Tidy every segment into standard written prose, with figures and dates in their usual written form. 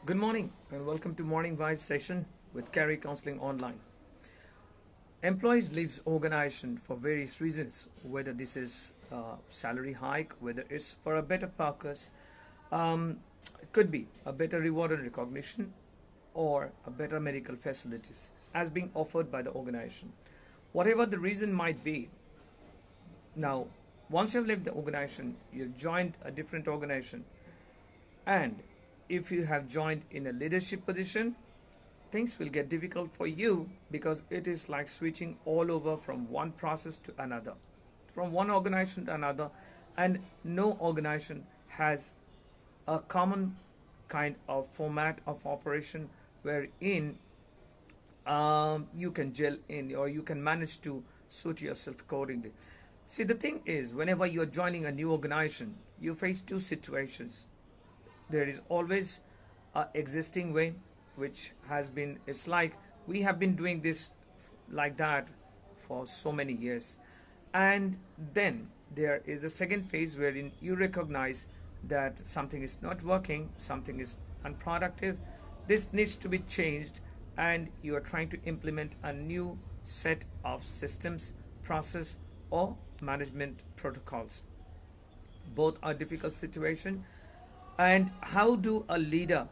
Good morning and welcome to Morning Vibe session with Carry Counseling Online. Employees leave organization for various reasons, whether this is salary hike, whether it's for a better purpose, it could be a better reward and recognition, or a better medical facilities as being offered by the organization. Whatever the reason might be, now once you've left the organization, you've joined a different organization, and if you have joined in a leadership position, things will get difficult for you because it is like switching all over from one process to another, from one organization to another, and no organization has a common kind of format of operation wherein you can gel in or you can manage to suit yourself accordingly. See, the thing is, whenever you are joining a new organization, you face two situations. There is always a existing way, which has been, it's like we have been doing this like that for so many years, and then there is a second phase wherein you recognize that something is not working, something is unproductive, this needs to be changed, and you are trying to implement a new set of systems, process, or management protocols. Both are difficult situation. And how do a leader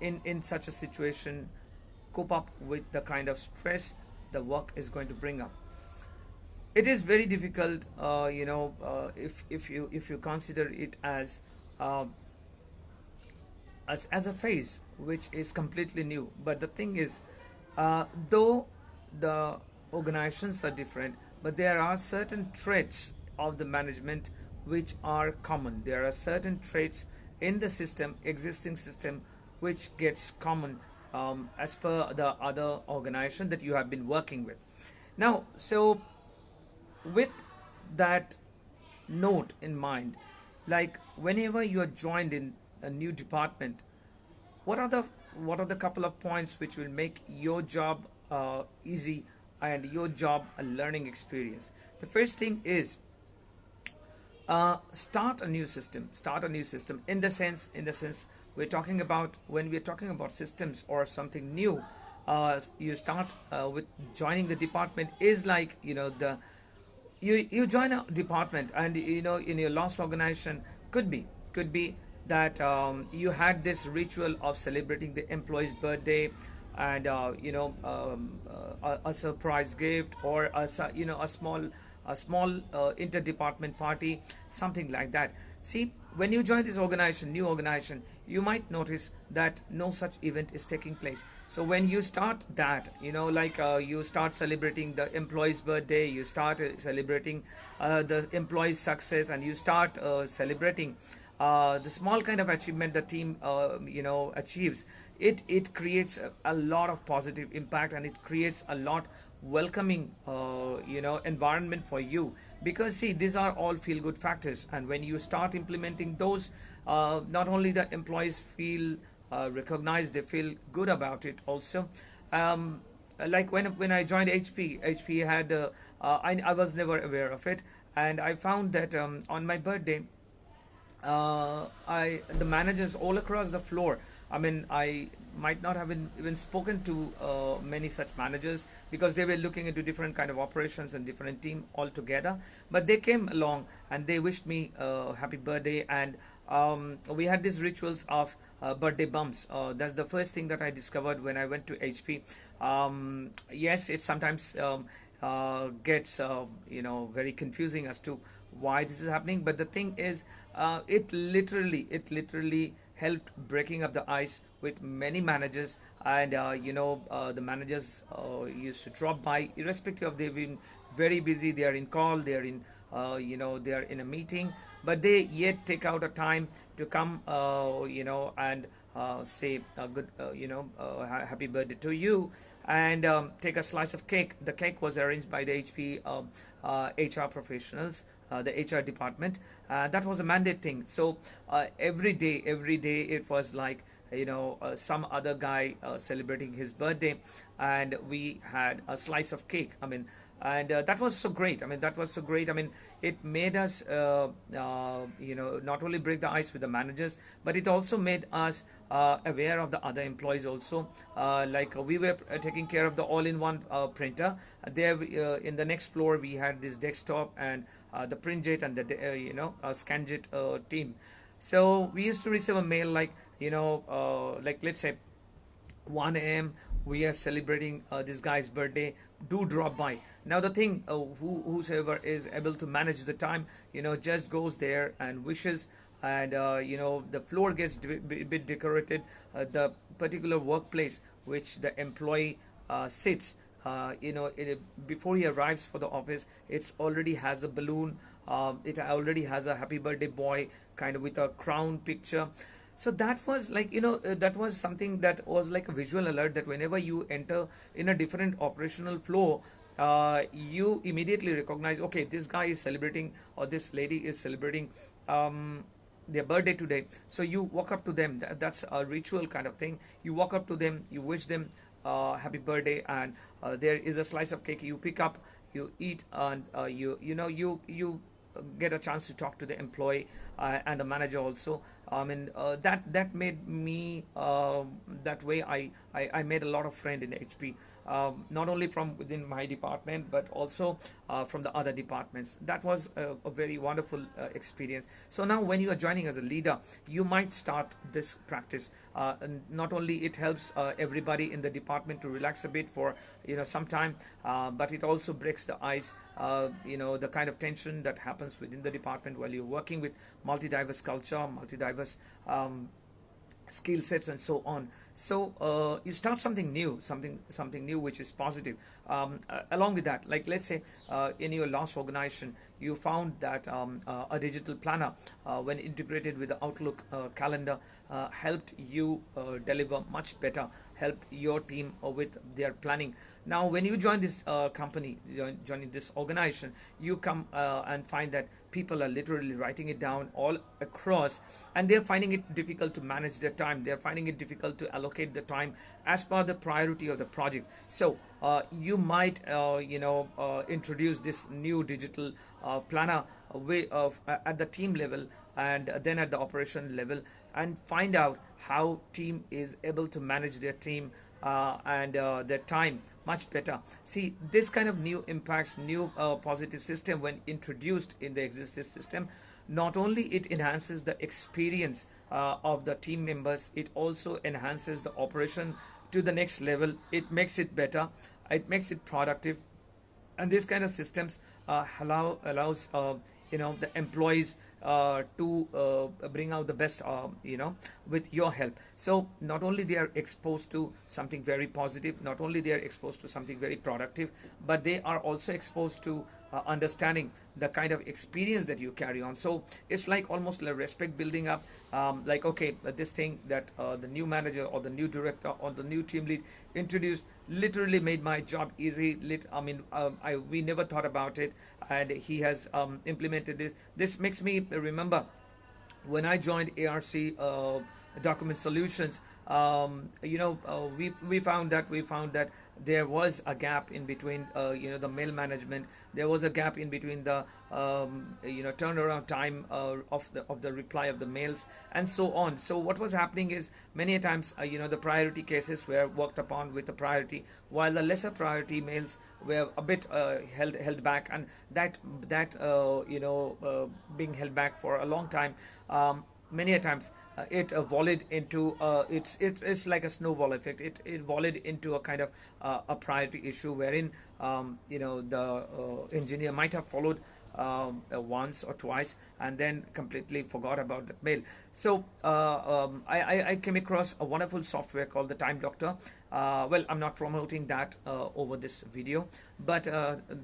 in such a situation cope up with the kind of stress the work is going to bring up? It is very difficult, if you consider it uh, as a phase which is completely new. But the thing is, though the organizations are different, but there are certain traits of the management which are common. There are certain traits in the system, existing system, which gets common as per the other organization that you have been working with. Now, so with that note in mind, like whenever you are joined in a new department, what are the couple of points which will make your job easy and your job a learning experience? The first thing is, start a new system, in the sense we're talking about, when we're talking about systems or something new, you start with joining the department is like, the you join a department, and in your last organization, could be that you had this ritual of celebrating the employee's birthday, and a surprise gift, or a small interdepartment party, something like that. See, when you join this new organization, you might notice that no such event is taking place. So when you start that, you start celebrating the employee's birthday, you start celebrating the employee's success, and you start celebrating the small kind of achievement the team achieves. It creates a lot of positive impact, and it creates a lot welcoming environment for you, because see, these are all feel good factors, and when you start implementing those, not only the employees feel recognized, they feel good about it also. Like when I joined HP had I was never aware of it, and I found that on my birthday, the managers all across the floor. I mean, I might not have even spoken to many such managers, because they were looking into different kind of operations and different team altogether. But they came along and they wished me happy birthday, and we had these rituals of birthday bumps. That's the first thing that I discovered when I went to HP. Yes, it sometimes gets very confusing as to why this is happening, but the thing is, it literally helped breaking up the ice with many managers, and the managers used to drop by, irrespective of they've been very busy, they are in call, they are in they are in a meeting, but they yet take out a time to come and say a good happy birthday to you, and take a slice of cake. The cake was arranged by the HP HR professionals, the HR department. That was a mandate thing. So every day it was like some other guy celebrating his birthday, and we had a slice of cake. I mean, and that was so great. I mean, it made us not only break the ice with the managers, but it also made us aware of the other employees also. Like we were taking care of the all-in-one printer. There in the next floor we had this desktop and the printjet and the scanjet team. So we used to receive a mail like, like let's say 1 a.m. we are celebrating this guy's birthday. Do drop by. Now the thing, whosoever is able to manage the time, just goes there and wishes, and the floor gets bit decorated. The particular workplace which the employee sits, before he arrives for the office, it's already has a balloon. It already has a happy birthday boy kind of with a crown picture. So that was like, that was something that was like a visual alert that whenever you enter in a different operational flow, you immediately recognize, okay, this guy is celebrating or this lady is celebrating their birthday today. So you walk up to them. That's a ritual kind of thing. You walk up to them, you wish them happy birthday, and there is a slice of cake you pick up, you eat, and you get a chance to talk to the employee and the manager also. That made me that way. I made a lot of friends in HP, not only from within my department but also from the other departments. That was a very wonderful experience. So now when you are joining as a leader, you might start this practice. And not only it helps everybody in the department to relax a bit for some time, but it also breaks the ice, the kind of tension that happens within the department while you're working with multi-diverse culture, multi-diverse skill sets and so on. So you start something new, something new which is positive. Along with that, like let's say in your last organization you found that a digital planner when integrated with the Outlook calendar helped you deliver much better, help your team with their planning. Now when you join this company, joining this organization, you come and find that people are literally writing it down all across, and they're finding it difficult to manage their time. They're finding it difficult to allocate the time as per the priority of the project. So you might introduce this new digital planner way of at the team level and then at the operation level, and find out how team is able to manage their team and their time much better. See, this kind of new impacts, new positive system when introduced in the existing system, not only it enhances the experience of the team members, it also enhances the operation to the next level. It makes it better, it makes it productive, and this kind of systems allows the employees to bring out the best with your help. So not only they are exposed to something very positive, not only they are exposed to something very productive, but they are also exposed to understanding the kind of experience that you carry on. So it's like almost like respect building up, like okay, this thing that the new manager or the new director or the new team lead introduced literally made my job easy. We never thought about it, and he has implemented this. This makes me remember when I joined ARC Document Solutions. We found that there was a gap in between the mail management. There was a gap in between the turnaround time of the reply of the mails and so on. So what was happening is many a times the priority cases were worked upon with a priority, while the lesser priority mails were a bit held back, and that being held back for a long time, many a times it volleyed into it's like a snowball effect. It volleyed into a kind of a priority issue wherein the engineer might have followed once or twice and then completely forgot about that mail. So I came across a wonderful software called the Time Doctor. Well, I'm not promoting that over this video, but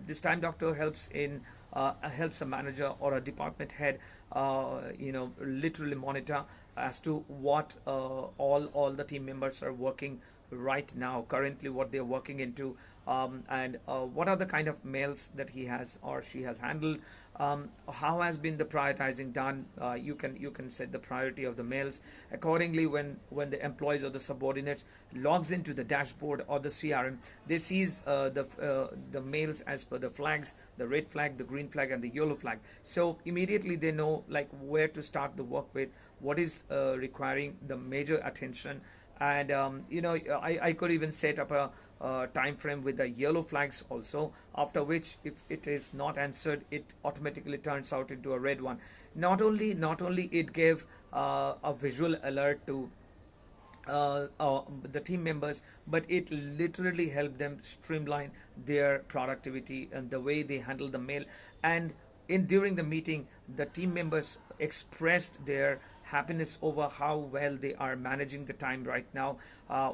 this Time Doctor helps a manager or a department head literally monitor as to what all the team members are working right now, currently what they're working into, and what are the kind of mails that he has or she has handled, how has been the prioritizing done. You can set the priority of the mails accordingly. When the employees or the subordinates logs into the dashboard or the CRM, they sees the mails as per the flags, the red flag, the green flag, and the yellow flag. So immediately they know like where to start the work with, what is requiring the major attention. And I could even set up a time frame with the yellow flags also, after which if it is not answered, it automatically turns out into a red one. Not only it gave a visual alert to the team members, but it literally helped them streamline their productivity and the way they handle the mail. And during the meeting, the team members expressed their happiness over how well they are managing the time right now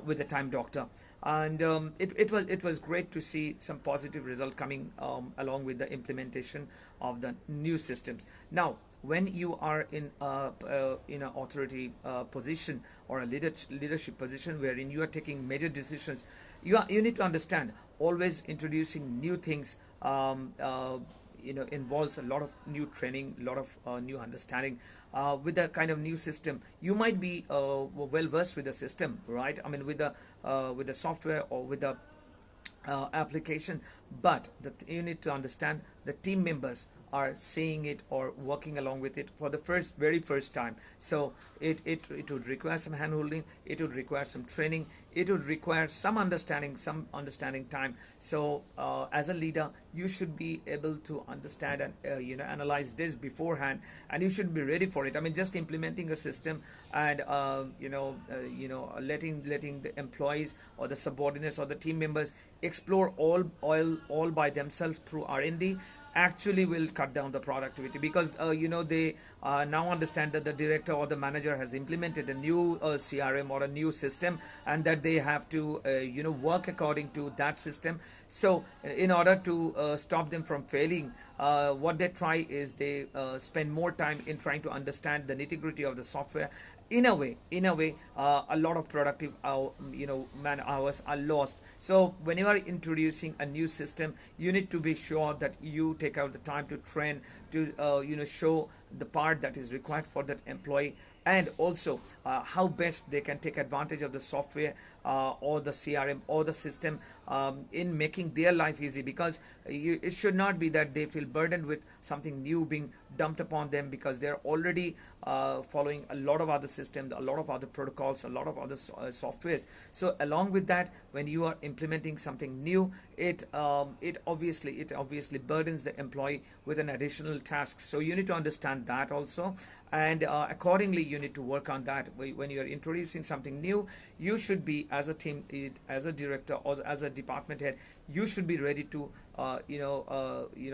with the time doctor. And it was great to see some positive result coming along with the implementation of the new systems. Now, when you are in an authority position or a leadership position wherein you are taking major decisions, you need to understand, always introducing new things involves a lot of new training, a lot of new understanding. With that kind of new system, you might be well versed with the system, right? I mean, with the software or with the application, but you need to understand the team members are seeing it or working along with it for the very first time. So it would require some handholding, it would require some training, it would require some understanding time. So as a leader, you should be able to understand and analyze this beforehand, and you should be ready for it. I mean, just implementing a system and letting the employees or the subordinates or the team members explore all by themselves through R&D actually will cut down the productivity, because they now understand that the director or the manager has implemented a new CRM or a new system, and that they have to work according to that system. So in order to stop them from failing, what they try is they spend more time in trying to understand the nitty-gritty of the software. In a way, a lot of productive man hours are lost. So when you are introducing a new system, you need to be sure that you take out the time to train, to show the part that is required for that employee, and also how best they can take advantage of the software or the CRM or the system in making their life easy. Because it should not be that they feel burdened with something new being dumped upon them, because they're already following a lot of other systems, a lot of other protocols, a lot of other softwares. So along with that, when you are implementing something new, it obviously burdens the employee with an additional task. So you need to understand that also, and accordingly you need to work on that. When you are introducing something new, you should be, as a team, as a director or as a department head, you should be ready to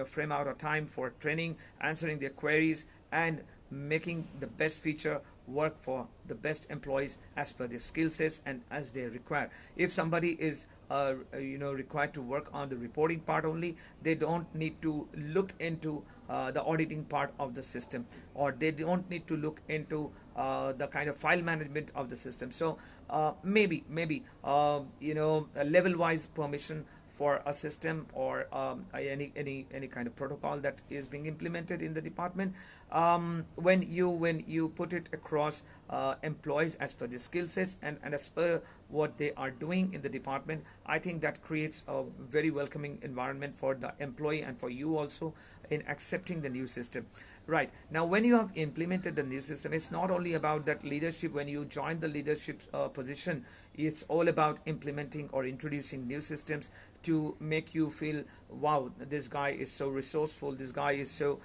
frame out a time for training, answering their queries, and making the best feature work for the best employees as per their skill sets and as they require. If somebody is required to work on the reporting part only, they don't need to look into the auditing part of the system, or they don't need to look into the kind of file management of the system. So maybe a level wise permission for a system or any kind of protocol that is being implemented in the department, when you put it across employees as per the skill sets and as per what they are doing in the department, I think that creates a very welcoming environment for the employee and for you also in accepting the new system. Right, now when you have implemented the new system, it's not only about that leadership. When you join the leadership position, it's all about implementing or introducing new systems to make you feel, wow, this guy is so resourceful, this guy is so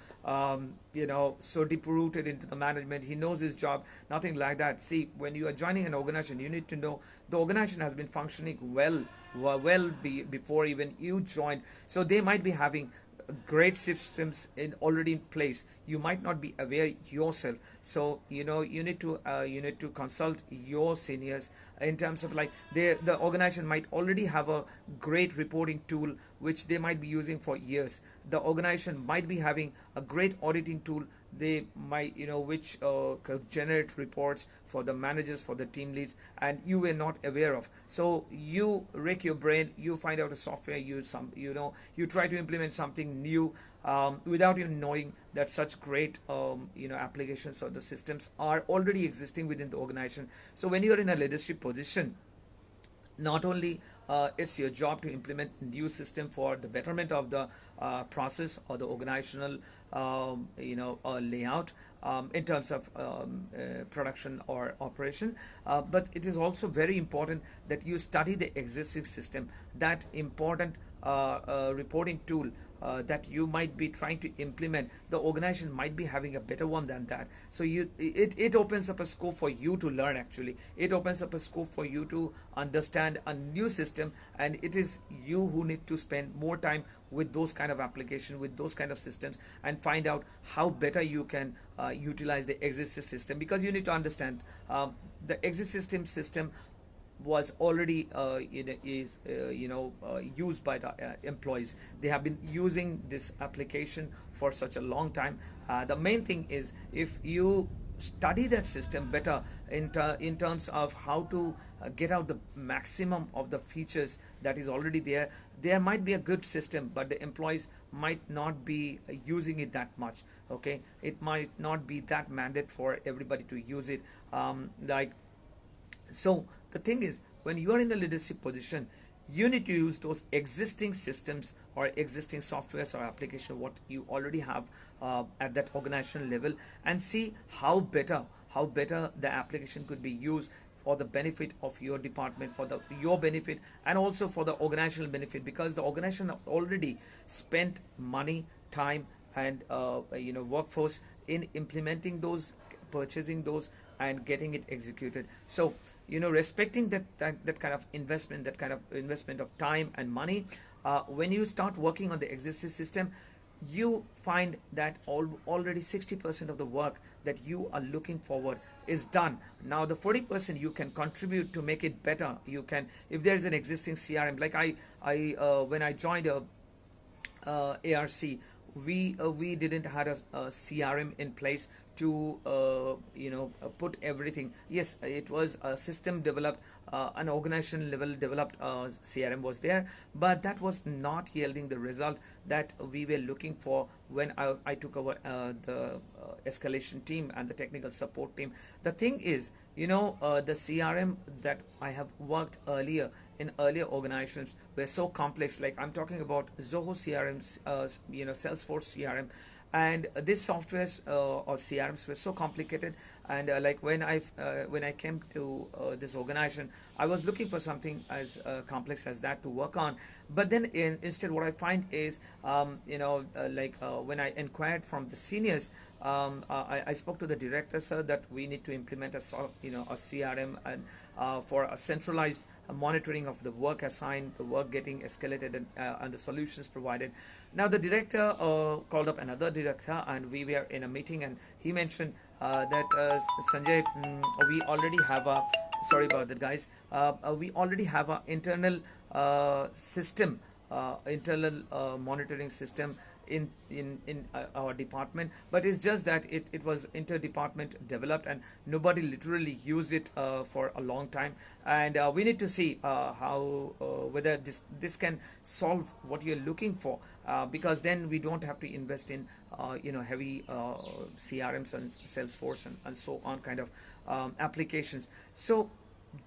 so deep rooted into the management, he knows his job. Nothing like that. See, when you are joining an organization, you need to know the organization has been functioning before even you joined. So they might be having great systems already in place. You might not be aware yourself, so you need to consult your seniors in terms of, like, the organization might already have a great reporting tool which they might be using for years. The organization might be having a great auditing tool they might, which could generate reports for the managers, for the team leads, and you were not aware of. So you rake your brain, you find out a software, you try to implement something new, without even knowing that such great applications or the systems are already existing within the organization. So when you are in a leadership position, not only it's your job to implement new system for the betterment of the process or the organizational layout, in terms of production or operation, but it is also very important that you study the existing system, that important reporting tool that you might be trying to implement. The organization might be having a better one than that. So it opens up a scope for you to learn. Actually, it opens up a scope for you to understand a new system, and it is you who need to spend more time with those kind of application, with those kind of systems, and find out how better you can utilize the existing system. Because you need to understand, the existing system was already used by the employees. They have been using this application for such a long time. The main thing is, if you study that system better in terms of how to get out the maximum of the features that is already there, there might be a good system, but the employees might not be using it that much. Okay, it might not be that mandate for everybody to use it. So the thing is, when you are in a leadership position, you need to use those existing systems or existing softwares or application what you already have at that organizational level, and see how better the application could be used for the benefit of your department, for your benefit, and also for the organizational benefit, because the organization already spent money, time, and workforce in implementing those, purchasing those, and getting it executed. So respecting that kind of investment, that kind of investment of time and money, when you start working on the existing system, you find that already 60% of the work that you are looking forward is done. Now the 40% you can contribute to make it better. You can, if there is an existing CRM, like I when I joined ARC, we didn't have a CRM in place to put everything. Yes, it was a system developed, an organization level developed CRM was there, but that was not yielding the result that we were looking for when I took over the escalation team and the technical support team. The thing is, the CRM that I have worked earlier in earlier organizations were so complex. Like I'm talking about Zoho CRM, Salesforce CRM, and these softwares or CRMs were so complicated. And like when I came to this organization, I was looking for something as complex as that to work on. But then instead, what I find is, when I inquired from the seniors, I spoke to the director, sir, that we need to implement a CRM, and for a centralized monitoring of the work assigned, the work getting escalated, and the solutions provided. Now the director called up another director, and we were in a meeting, and he mentioned that Sanjay, we already have a, sorry about that, guys, we already have a internal system, internal monitoring system in our department, but it's just that it was inter-department developed, and nobody literally used it for a long time. And we need to see how whether this can solve what you're looking for, because then we don't have to invest in heavy CRMs and Salesforce and so on kind of applications. So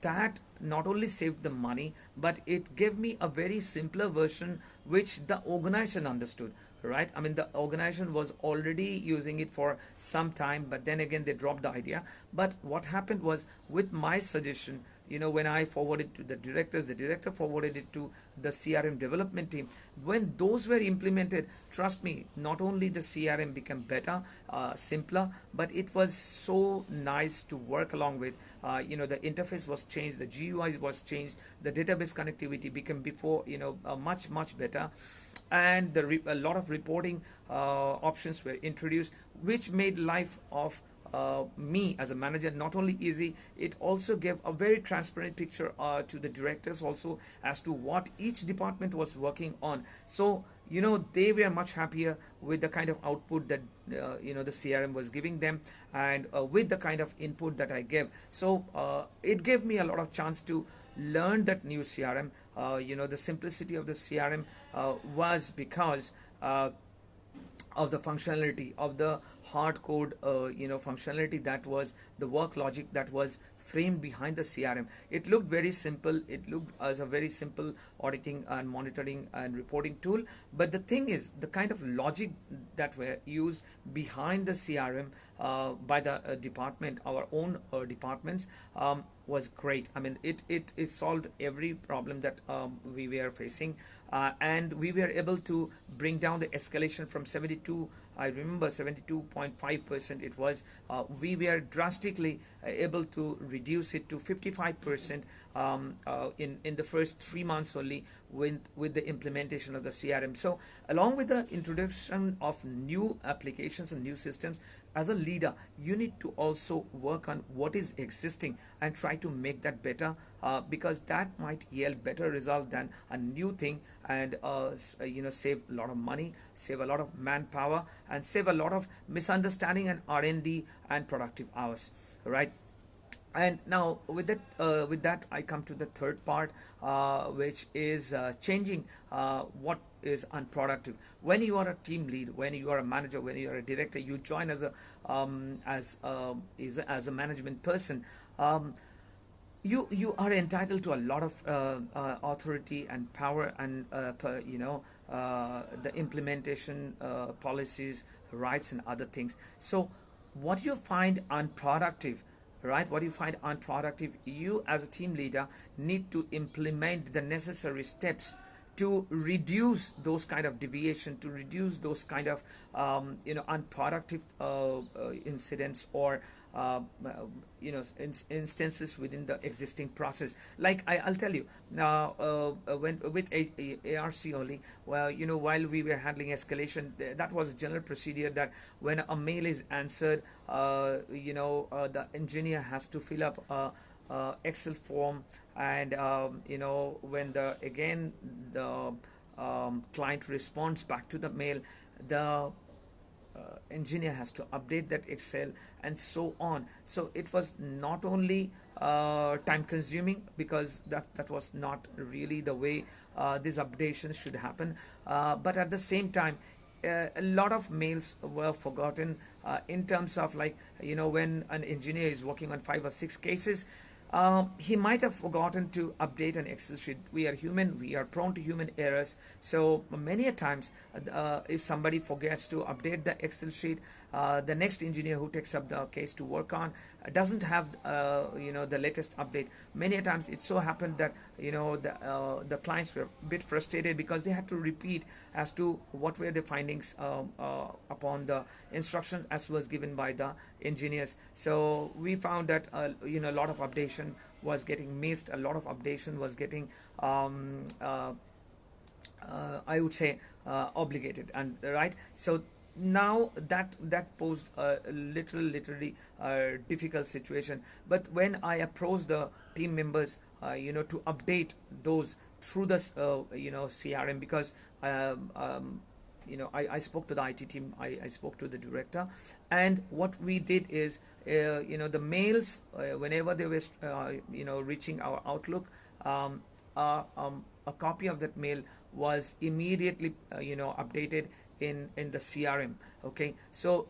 that not only saved the money, but it gave me a very simpler version which the organization understood, right? I mean, the organization was already using it for some time, but then again they dropped the idea. But what happened was, with my suggestion, when I forwarded to the directors, the director forwarded it to the CRM development team. When those were implemented, trust me, not only the CRM became better, simpler, but it was so nice to work along with. The interface was changed, the GUI was changed, the database connectivity became before, much better, and a lot of reporting options were introduced, which made life of me as a manager not only easy, it also gave a very transparent picture to the directors also as to what each department was working on. So they were much happier with the kind of output that the CRM was giving them, and with the kind of input that I gave. So it gave me a lot of chance to learn that new CRM. The simplicity of the CRM was because of the functionality of the hard code functionality, that was the work logic that was framed behind the CRM. It looked very simple. It looked as a very simple auditing and monitoring and reporting tool, but the thing is, the kind of logic that were used behind the CRM by the department, our own departments, was great. I mean, it solved every problem that we were facing, and we were able to bring down the escalation from 72, I remember 72.5% it was. We were drastically able to reduce it to 55% in the first 3 months only, with the implementation of the CRM. So along with the introduction of new applications and new systems, as a leader, you need to also work on what is existing and try to make that better, because that might yield better result than a new thing, and save a lot of money, save a lot of manpower, and save a lot of misunderstanding and R&D and productive hours, right? And now with that I come to the third part, which is changing what is unproductive. When you are a team lead, when you are a manager, when you are a director, you join as a management person. You are entitled to a lot of authority and power, and the implementation policies, rights, and other things. So what you find unproductive, right? What you find unproductive, you as a team leader need to implement the necessary steps to reduce those kind of deviation, to reduce those kind of unproductive incidents, or instances within the existing process. Like I'll tell you now, when with ARC only, well, while we were handling escalation, that was a general procedure that when a mail is answered, the engineer has to fill up Excel form, and when the client responds back to the mail, the engineer has to update that Excel, and so on. So it was not only time consuming, because that was not really the way these updations should happen, but at the same time, a lot of mails were forgotten, in terms of, like, when an engineer is working on 5 or 6 cases, he might have forgotten to update an Excel sheet. We are human, we are prone to human errors. So many a times, if somebody forgets to update the Excel sheet, the next engineer who takes up the case to work on doesn't have the latest update. Many a times it so happened that the clients were a bit frustrated, because they had to repeat as to what were the findings upon the instructions as was given by the engineers. So we found that a lot of updation was getting missed, a lot of updation was getting I would say obligated, and right. So now that posed a literally difficult situation. But when I approached the team members to update those through the CRM, because I spoke to the IT team, I spoke to the director, and what we did is the mails, whenever they were reaching our Outlook, a copy of that mail was immediately updated in the CRM. Okay, so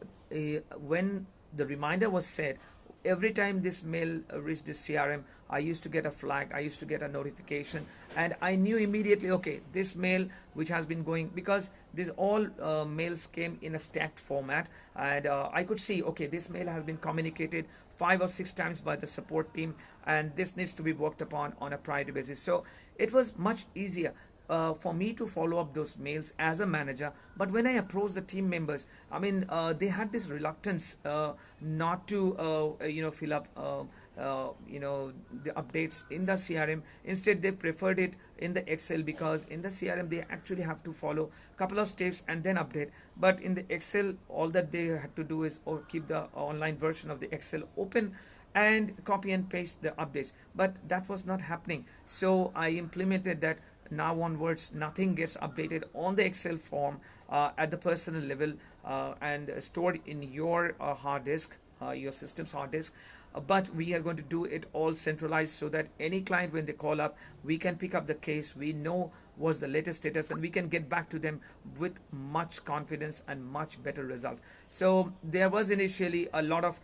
when the reminder was set, every time this mail reached the CRM, I used to get a flag, I used to get a notification, and I knew immediately, okay, this mail which has been going, because these all mails came in a stacked format, and I could see, okay, this mail has been communicated 5 or 6 times by the support team, and this needs to be worked upon on a priority basis. So it was much easier for me to follow up those mails as a manager. But when I approached the team members, I mean, they had this reluctance not to fill up the updates in the CRM. Instead, they preferred it in the Excel, because in the CRM they actually have to follow a couple of steps and then update. But in the Excel, all that they had to do is keep the online version of the Excel open and copy and paste the updates. But that was not happening. So I implemented that now onwards, nothing gets updated on the Excel form at the personal level and stored in your hard disk, your system's hard disk. But we are going to do it all centralized so that any client, when they call up, we can pick up the case, we know what's the latest status, and we can get back to them with much confidence and much better result. So there was initially a lot of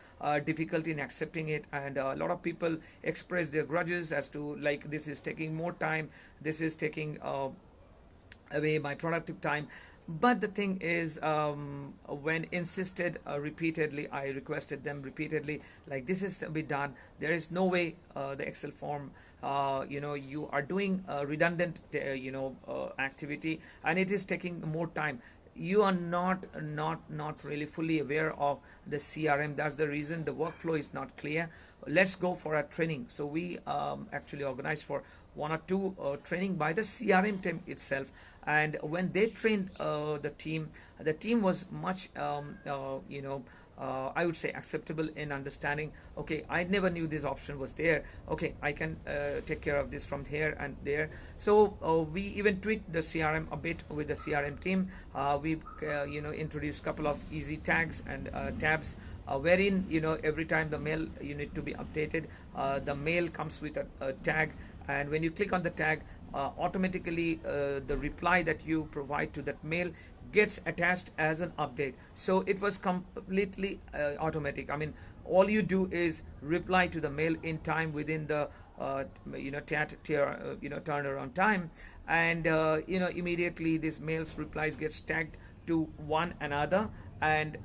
difficulty in accepting it, and a lot of people expressed their grudges as to, like, this is taking more time, this is taking away my productive time. But the thing is, when insisted repeatedly, I requested them repeatedly, like, this is to be done. There is no way the Excel form, you are doing redundant activity, and it is taking more time. You are not really fully aware of the CRM. That's the reason the workflow is not clear. Let's go for a training. So we actually organized for one or two training by the CRM team itself. And when they trained the team was much I would say acceptable in understanding. Okay, I never knew this option was there. Okay, I can take care of this from here and there. So we even tweaked the CRM a bit with the CRM team. We introduced a couple of easy tags and tabs, wherein every time the mail you need to be updated, the mail comes with a tag, and when you click on the tag, automatically the reply that you provide to that mail gets attached as an update. So it was completely automatic. I mean, all you do is reply to the mail in time within the turnaround time, and immediately this mail's replies gets tagged to one another, and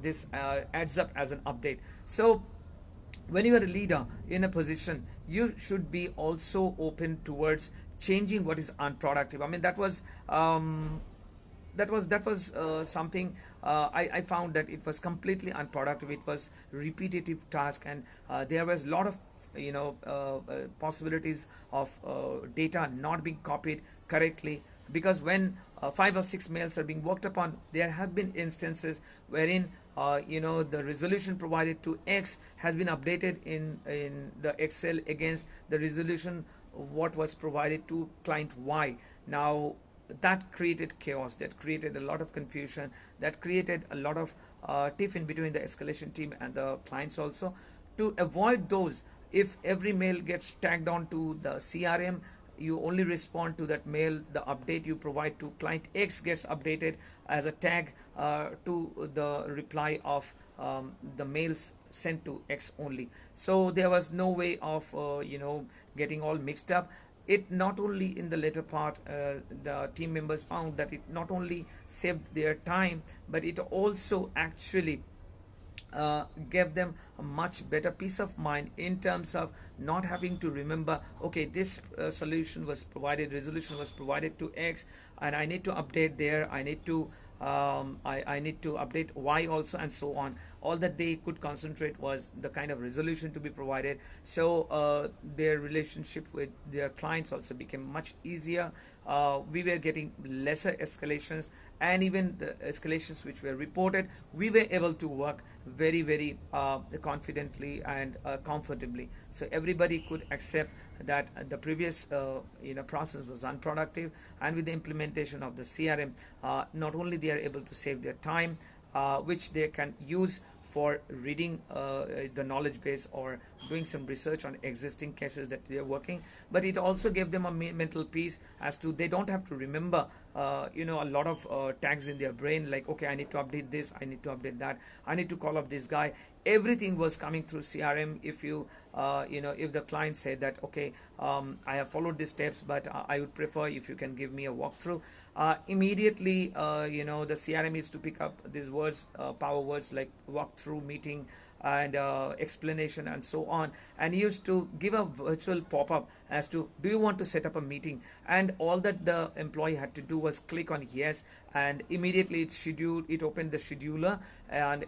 this adds up as an update. So when you are a leader in a position, you should be also open towards changing what is unproductive. I mean, that was something I found that it was completely unproductive. It was repetitive task, and there was a lot of possibilities of data not being copied correctly, because when 5 or 6 mails are being worked upon, there have been instances wherein the resolution provided to X has been updated in the Excel against the resolution what was provided to client Y. Now that created chaos, that created a lot of confusion, that created a lot of tiff in between the escalation team and the clients also. To avoid those, if every mail gets tagged on to the CRM, you only respond to that mail. The update you provide to client X gets updated as a tag to the reply of the mails sent to X only. So there was no way of getting all mixed up. It not only in the later part, the team members found that it not only saved their time, but it also actually gave them a much better peace of mind in terms of not having to remember, okay, this resolution was provided to X, and I need to update there, I need to I need to update Y also, and so on. All that they could concentrate was the kind of resolution to be provided. So their relationship with their clients also became much easier. We were getting lesser escalations, and even the escalations which were reported, we were able to work very, very confidently and comfortably. So everybody could accept that the previous process was unproductive, and with the implementation of the CRM, not only they are able to save their time, which they can use for reading the knowledge base or doing some research on existing cases that they are working, but it also gave them a mental peace as to they don't have to remember a lot of tags in their brain, like, okay, I need to update this, I need to update that, I need to call up this guy. Everything was coming through CRM. If you if the client said that, okay, I have followed these steps, but I would prefer if you can give me a walkthrough, immediately the CRM is to pick up these words, power words like walkthrough, meeting, and explanation, and so on, and used to give a virtual pop-up as to, do you want to set up a meeting? And all that the employee had to do was click on yes, and immediately it opened the scheduler, and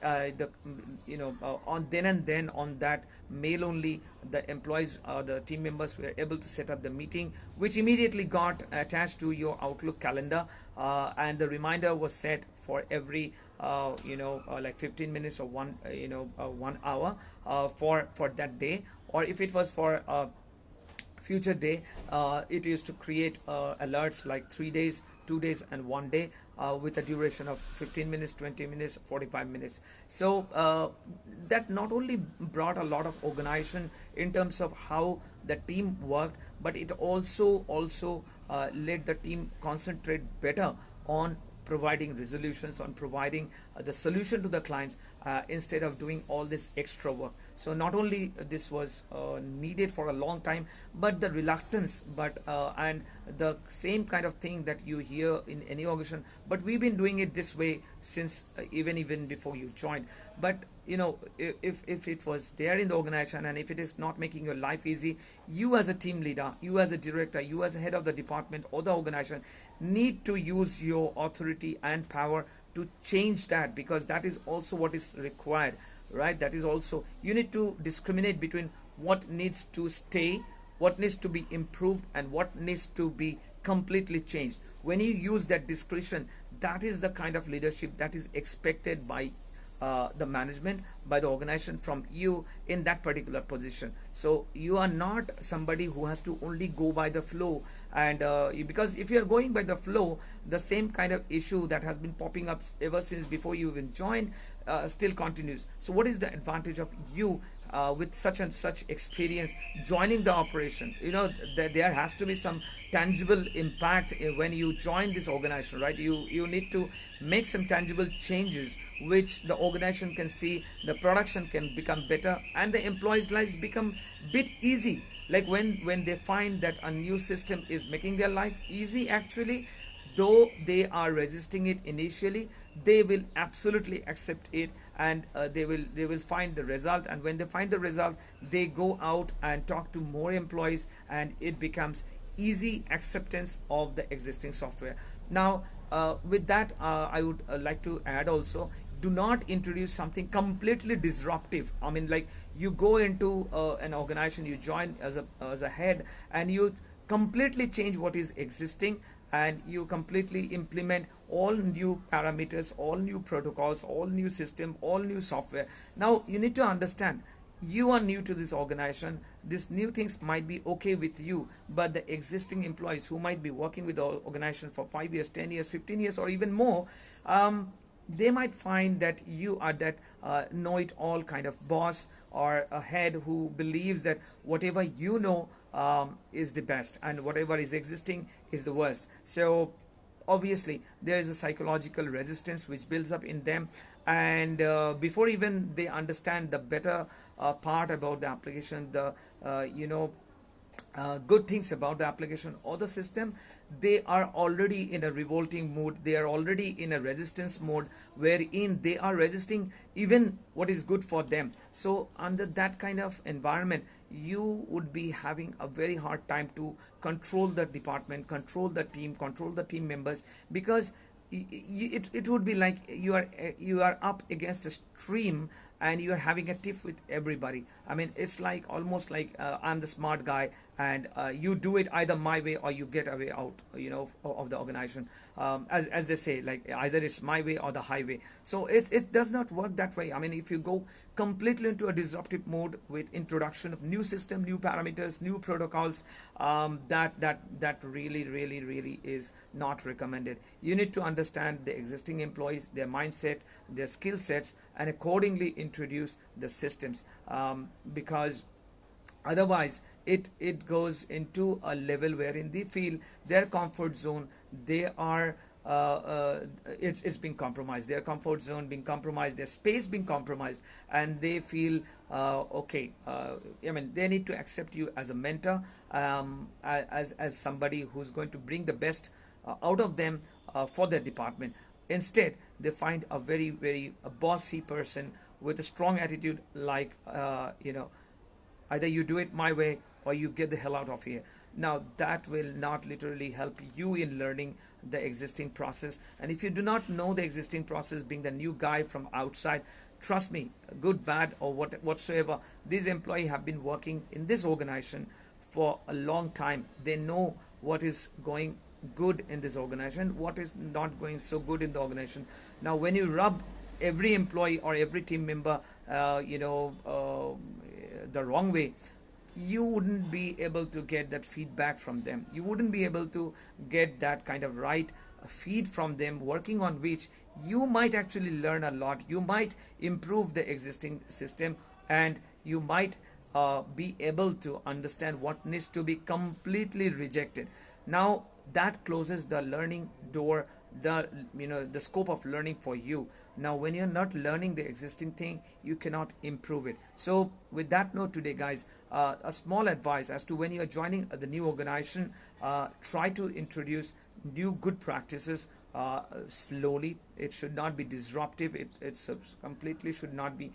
on then on that mail only, the employees, the team members were able to set up the meeting, which immediately got attached to your Outlook calendar, and the reminder was set for every like 15 minutes or 1 hour for that day. Or if it was for future day. It is to create alerts like 3 days, 2 days, and 1 day, with a duration of 15 minutes, 20 minutes, 45 minutes. So that not only brought a lot of organization in terms of how the team worked, but it also let the team concentrate better on providing resolutions, on providing the solution to the clients, instead of doing all this extra work. So not only this was needed for a long time, but the reluctance, but and the same kind of thing that you hear in any organization, but we've been doing it this way since even before you joined. But if it was there in the organization, and if it is not making your life easy, you as a team leader, you as a director, you as a head of the department or the organization need to use your authority and power to change that, because that is also what is required, right? That is also, you need to discriminate between what needs to stay, what needs to be improved, and what needs to be completely changed. When you use that discretion, that is the kind of leadership that is expected by the management, by the organization, from you in that particular position. So you are not somebody who has to only go by the flow, and because if you are going by the flow, the same kind of issue that has been popping up ever since before you even joined still continues. So what is the advantage of you with such and such experience joining the operation? There has to be some tangible impact when you join this organization, right? You need to make some tangible changes which the organization can see, the production can become better, and the employees' lives become bit easy. Like when they find that a new system is making their life easy, actually, though they are resisting it initially, they will absolutely accept it, and they will find the result. And when they find the result, they go out and talk to more employees, and it becomes easy acceptance of the existing software. Now with that, I would like to add also, do not introduce something completely disruptive. I mean, like, you go into an organization, you join as a head, and you completely change what is existing, and you completely implement all new parameters, all new protocols, all new system, all new software. Now you need to understand, you are new to this organization. These new things might be okay with you, but the existing employees who might be working with the organization for 5 years, 10 years, 15 years, or even more, they might find that you are that know-it-all kind of boss, or a head who believes that whatever you know is the best, and whatever is existing is the worst. So obviously there is a psychological resistance which builds up in them, and before even they understand the better part about the application, the good things about the application or the system, they are already in a revolting mood, they are already in a resistance mode, wherein they are resisting even what is good for them. So under that kind of environment, you would be having a very hard time to control the department, control the team, control the team members, because it would be like you are up against a stream, and you are having a tiff with everybody. I mean, it's like almost like I'm the smart guy, and you do it either my way or you get away out, of the organization. As they say, like, either it's my way or the highway. So it does not work that way. I mean, if you go completely into a disruptive mode with introduction of new system, new parameters, new protocols, that really is not recommended. You need to understand the existing employees, their mindset, their skill sets, and accordingly introduce the systems, because otherwise it goes into a level wherein they feel their comfort zone, they are it's being compromised, their comfort zone being compromised, their space being compromised, and they feel okay. I mean, they need to accept you as a mentor, as somebody who's going to bring the best out of them for their department. Instead, they find a very bossy person with a strong attitude, like either you do it my way or you get the hell out of here. Now that will not literally help you in learning the existing process. And if you do not know the existing process, being the new guy from outside, trust me, good, bad, or whatsoever, these employees have been working in this organization for a long time. They know what is going good in this organization, what is not going so good in the organization. Now when you rub every employee or every team member the wrong way, you wouldn't be able to get that feedback from them. You wouldn't be able to get that kind of right feed from them, working on which you might actually learn a lot. You might improve the existing system, and you might be able to understand what needs to be completely rejected. Now that closes the learning door, the the scope of learning for you. Now when you're not learning the existing thing, you cannot improve it. So with that note today, guys, a small advice as to when you're joining the new organization, try to introduce new good practices slowly. It should not be disruptive. It's completely should not be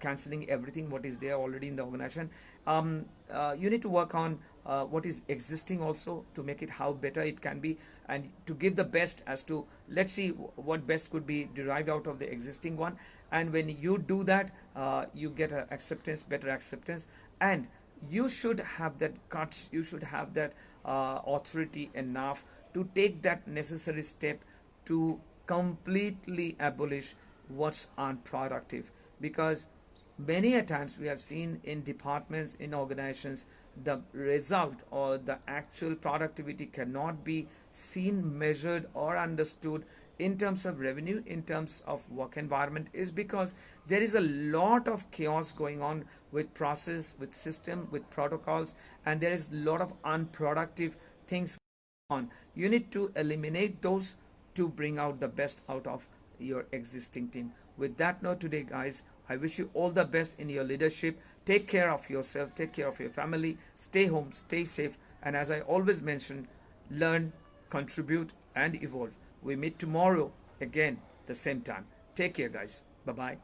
canceling everything what is there already in the organization. You need to work on what is existing also, to make it how better it can be, and to give the best as to, let's see what best could be derived out of the existing one. And when you do that, you get a acceptance, better acceptance, and you should have that guts, you should have that authority enough to take that necessary step to completely abolish what's unproductive. Because many a times we have seen in departments, in organizations, the result or the actual productivity cannot be seen, measured, or understood in terms of revenue, in terms of work environment, is because there is a lot of chaos going on with process, with system, with protocols, and there is a lot of unproductive things on. You need to eliminate those to bring out the best out of your existing team. With that note today, guys, I wish you all the best in your leadership. Take care of yourself, take care of your family, stay home, stay safe, and as I always mention, learn, contribute, and evolve. We meet tomorrow again the same time. Take care, guys. Bye bye.